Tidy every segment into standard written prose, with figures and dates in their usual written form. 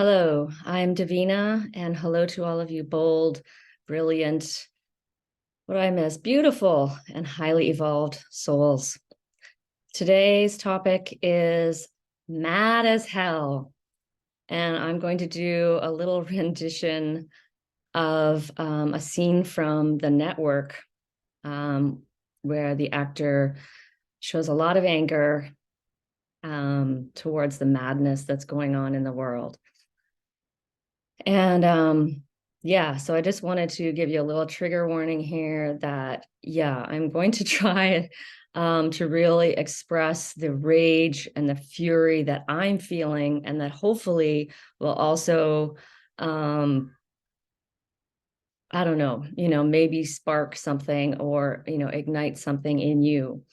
Hello, I'm Davina, and hello to all of you bold, brilliant, what I miss, beautiful, and highly evolved souls. Today's topic is mad as hell, and I'm going to do a little rendition of a scene from The Network, where the actor shows a lot of anger towards the madness that's going on in the world. And yeah, so I just wanted to give you a little trigger warning here that, yeah, I'm going to try to really express the rage and the fury that I'm feeling, and that hopefully will also, I don't know, maybe spark something or, ignite something in you.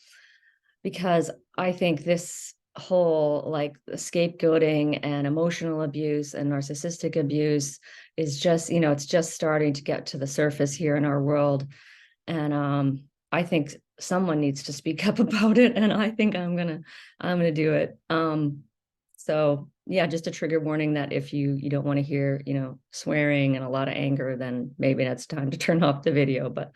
Because I think this whole like scapegoating and emotional abuse and narcissistic abuse is just, it's just starting to get to the surface here in our world. And I think someone needs to speak up about it, and I think I'm gonna do it. So yeah, just a trigger warning that if you don't want to hear, swearing and a lot of anger, then maybe that's time to turn off the video. But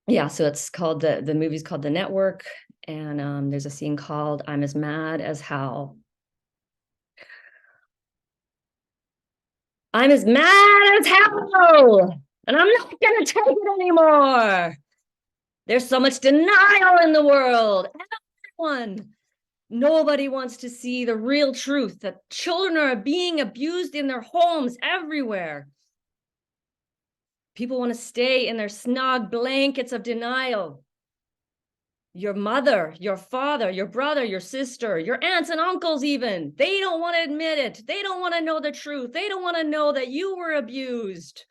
yeah, so it's called the movie's called The Network, and there's a scene called I'm as mad as hell. I'm as mad as hell, and I'm not gonna take it anymore. There's so much denial in the world. Nobody wants to see the real truth that children are being abused in their homes everywhere. People want to stay in their snug blankets of denial. Your mother, your father, your brother, your sister, your aunts and uncles even, they don't want to admit it. They don't want to know the truth. They don't want to know that you were abused.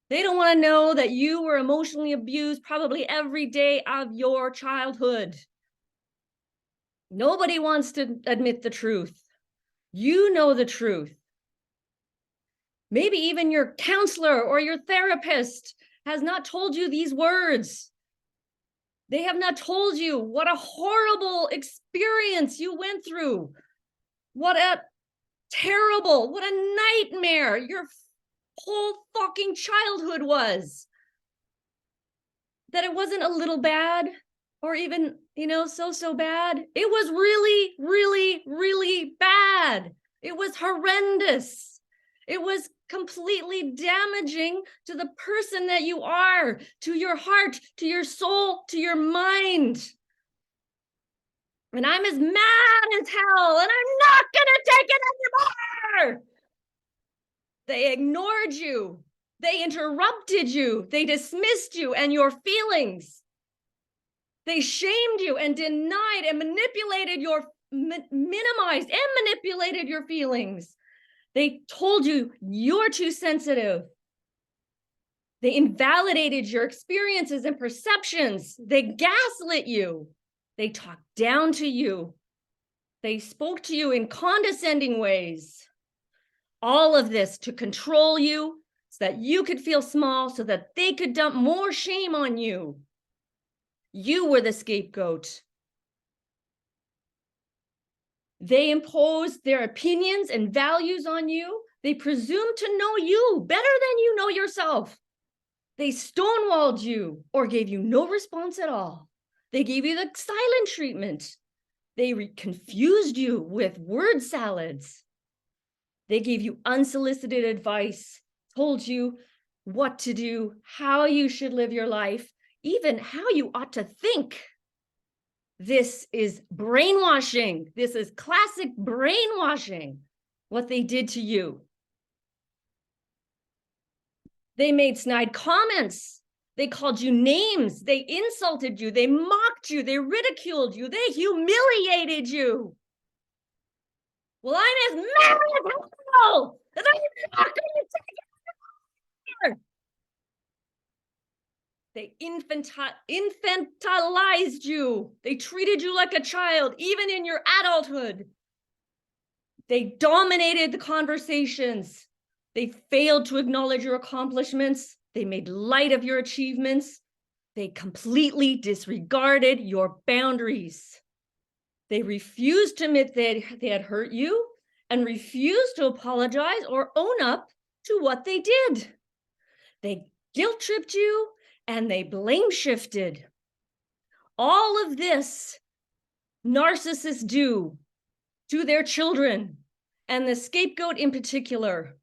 They don't want to know that you were emotionally abused probably every day of your childhood. Nobody wants to admit the truth. You know the truth. Maybe even your counselor or your therapist has not told you these words. They have not told you what a horrible experience you went through. What a terrible, what a nightmare your whole fucking childhood was. That it wasn't a little bad or even, so bad. It was really, really, really bad. It was horrendous. It was completely damaging to the person that you are, to your heart, to your soul, to your mind. And I'm as mad as hell, and I'm not gonna take it anymore. They ignored you. They interrupted you. They dismissed you and your feelings. They shamed you and denied and manipulated minimized and manipulated your feelings. They told you you're too sensitive. They invalidated your experiences and perceptions. They gaslit you. They talked down to you. They spoke to you in condescending ways. All of this to control you so that you could feel small, so that they could dump more shame on you. You were the scapegoat. They imposed their opinions and values on you. They presumed to know you better than you know yourself. They stonewalled you or gave you no response at all. They gave you the silent treatment. They confused you with word salads. They gave you unsolicited advice, told you what to do, how you should live your life, even how you ought to think. This is brainwashing. This is classic brainwashing, what they did to you. They made snide comments. They called you names. They insulted you. They mocked you. They ridiculed you. They humiliated you. Well, I'm as mad as hell, and I'm not going to take it anymore. They infantilized you. They treated you like a child, even in your adulthood. They dominated the conversations. They failed to acknowledge your accomplishments. They made light of your achievements. They completely disregarded your boundaries. They refused to admit they had hurt you and refused to apologize or own up to what they did. They guilt tripped you and they blame shifted. All of this narcissists do to their children, and the scapegoat in particular.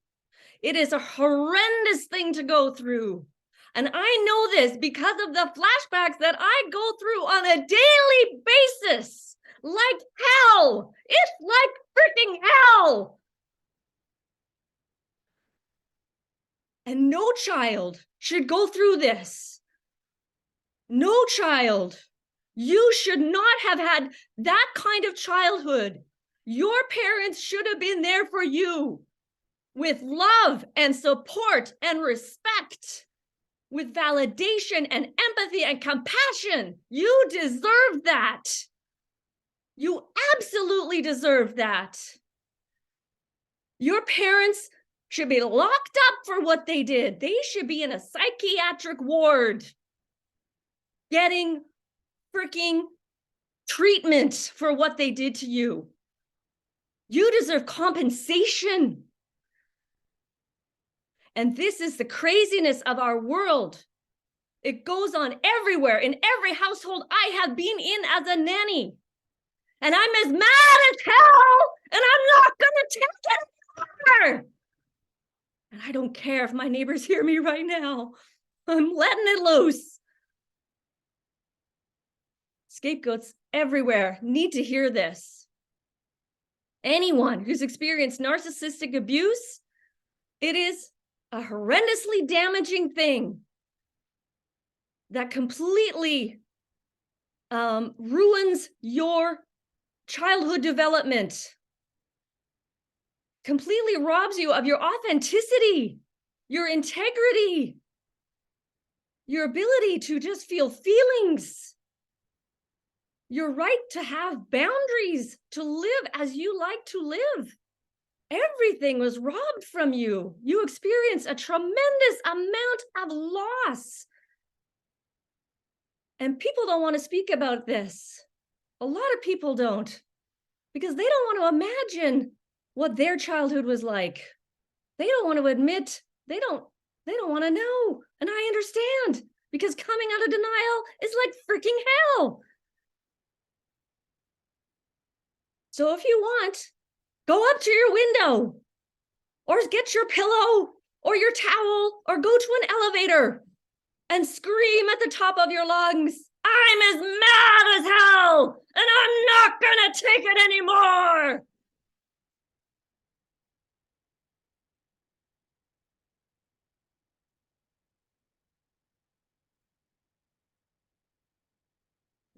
It is a horrendous thing to go through. And I know this because of the flashbacks that I go through on a daily basis. Like hell. It's like freaking hell. And no child should go through this. No child. You should not have had that kind of childhood. Your parents should have been there for you with love and support and respect, with validation and empathy and compassion. You deserve that. You absolutely deserve that. Your parents should be locked up for what they did. They should be in a psychiatric ward getting freaking treatment for what they did to you. You deserve compensation. And this is the craziness of our world. It goes on everywhere, in every household I have been in as a nanny. And I'm as mad as hell, and I'm not going to take it anymore. And I don't care if my neighbors hear me right now. I'm letting it loose. Scapegoats everywhere need to hear this. Anyone who's experienced narcissistic abuse, it is a horrendously damaging thing that completely ruins your childhood development, completely robs you of your authenticity, your integrity, your ability to just feel feelings, your right to have boundaries, to live as you like to live. Everything was robbed from you. You experienced a tremendous amount of loss. And people don't want to speak about this. A lot of people don't, because they don't want to imagine what their childhood was like. They don't want to admit, they don't want to know. And I understand, because coming out of denial is like freaking hell. So if you want, go up to your window, or get your pillow or your towel, or go to an elevator and scream at the top of your lungs, I'm as mad as hell, and I'm not gonna take it anymore.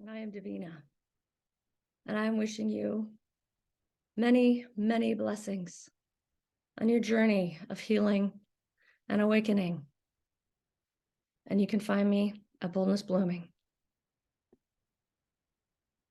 And I am Davina, and I'm wishing you many, many blessings on your journey of healing and awakening. And you can find me at Boldness Blooming.